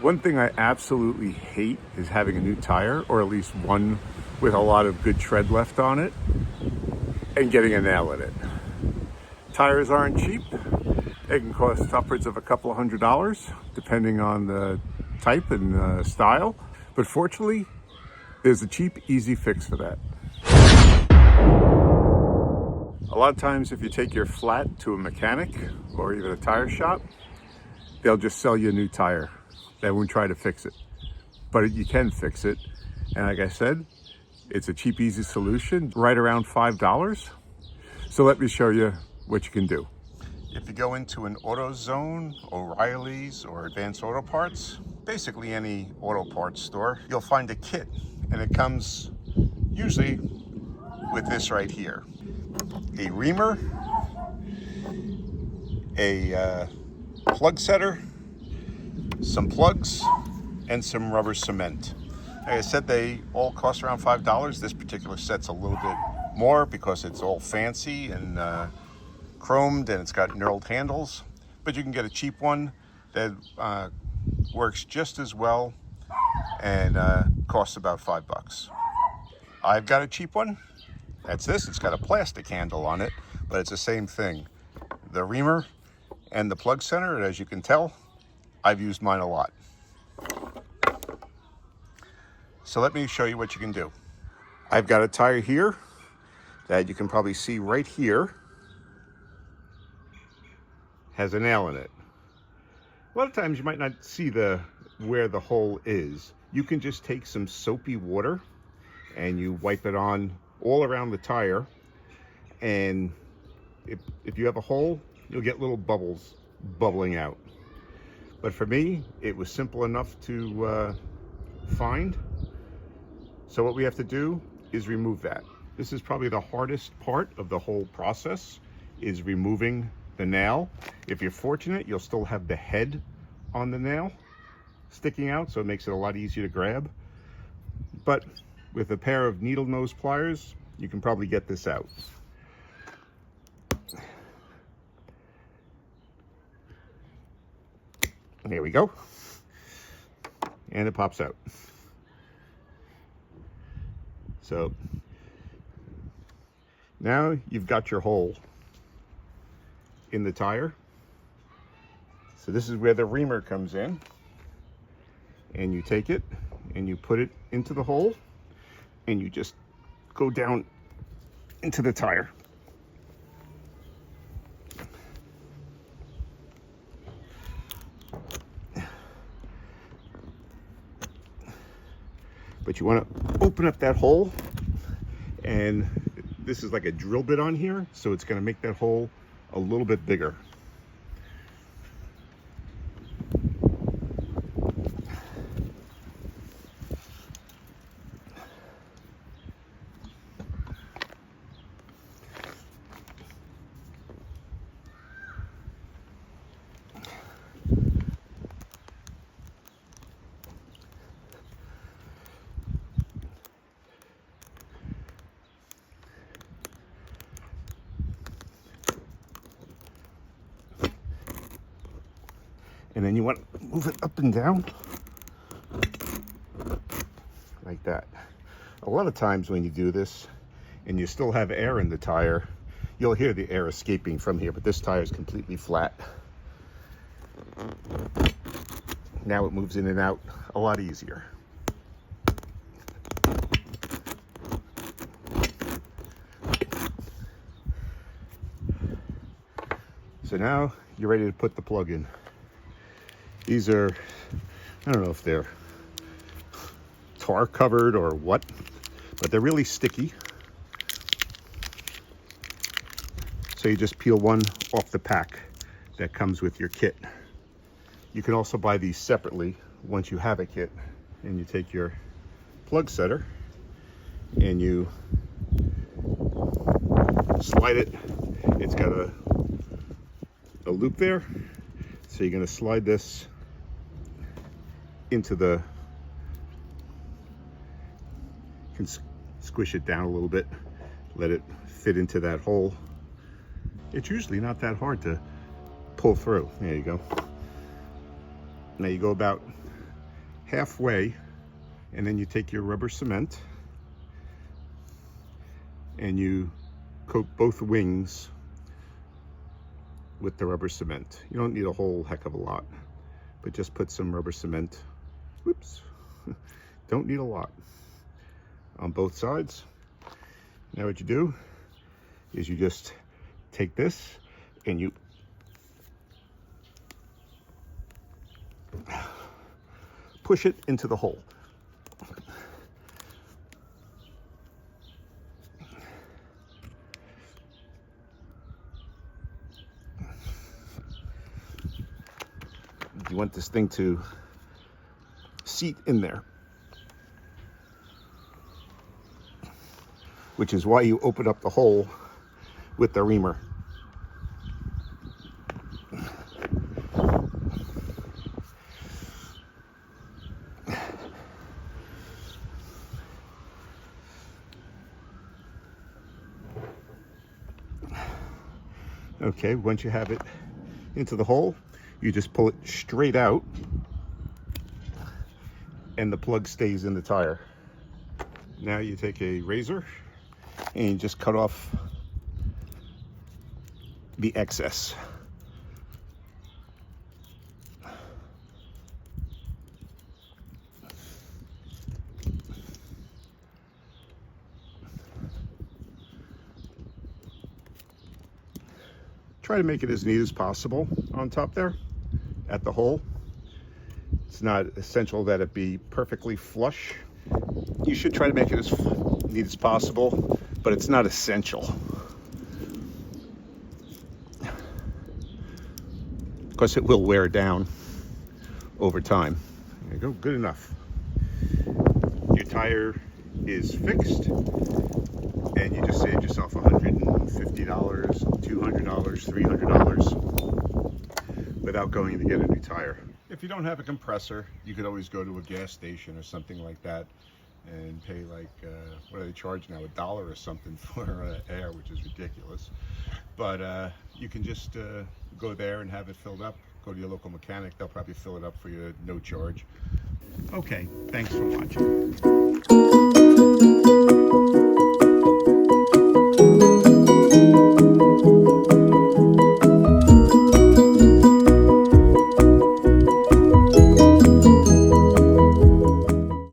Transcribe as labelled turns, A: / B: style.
A: One thing I absolutely hate is having a new tire, or at least one with a lot of good tread left on it, and getting a nail in it. Tires aren't cheap. They can cost upwards of a couple of $100, depending on the type and style. But fortunately, there's a cheap, easy fix for that. A lot of times, if you take your flat to a mechanic or even a tire shop, they'll just sell you a new tire. They won't try to fix it, but you can fix it. And like I said, it's a cheap, easy solution, right around $5. So let me show you what you can do. If you go into an AutoZone, O'Reilly's, or Advanced Auto Parts, basically any auto parts store, you'll find a kit, and it comes usually with this right here. A reamer, a plug setter, some plugs, and some rubber cement. Like I said, they all cost around $5. This particular set's a little bit more because it's all fancy and chromed, and it's got knurled handles. But you can get a cheap one that works just as well and costs about $5. I've got a cheap one. That's this. It's got a plastic handle on it, but it's the same thing. The reamer and the plug center, and as you can tell, I've used mine a lot. So let me show you what you can do. I've got a tire here that you can probably see right here has a nail in it. A lot of times you might not see where the hole is. You can just take some soapy water and you wipe it on all around the tire, and if you have a hole, you'll get little bubbles bubbling out. But for me, it was simple enough to find. So what we have to do is remove that. This is probably the hardest part of the whole process, is removing the nail. If you're fortunate, you'll still have the head on the nail sticking out, so it makes it a lot easier to grab. But with a pair of needle nose pliers, you can probably get this out. There we go. And it pops out. So now you've got your hole in the tire. So this is where the reamer comes in. And you take it and you put it into the hole and you just go down into the tire. But you want to open up that hole, and this is like a drill bit on here, so it's going to make that hole a little bit bigger. And then you want to move it up and down like that. A lot of times when you do this and you still have air in the tire, you'll hear the air escaping from here, but this tire is completely flat. Now it moves in and out a lot easier. So now you're ready to put the plug in. These are, I don't know if they're tar covered or what, but they're really sticky. So you just peel one off the pack that comes with your kit. You can also buy these separately once you have a kit, and you take your plug setter and you slide it. It's got a loop there. So you're going to slide this into the, you can squish it down a little bit, let it fit into that hole. It's usually not that hard to pull through. There you go. Now you go about halfway, and then you take your rubber cement and you coat both wings with the rubber cement. You don't need a whole heck of a lot, but just put some rubber cement. Whoops. Don't need a lot on both sides. Now what you do is you just take this and you push it into the hole. You want this thing to seat in there, which is why you open up the hole with the reamer. Okay, once you have it into the hole, you just pull it straight out and the plug stays in the tire. Now you take a razor and you just cut off the excess. Try to make it as neat as possible on top there at the hole. It's not essential that it be perfectly flush. You should try to make it as neat as possible, but it's not essential, because it will wear down over time. There you go, good enough. Your tire is fixed, and you just saved yourself $150, $200, $300 without going to get a new tire. If you don't have a compressor, you could always go to a gas station or something like that and pay like, what do they charge now, $1 or something for air, which is ridiculous. But you can just go there and have it filled up. Go to your local mechanic, they'll probably fill it up for you, no charge. Okay, thanks for watching.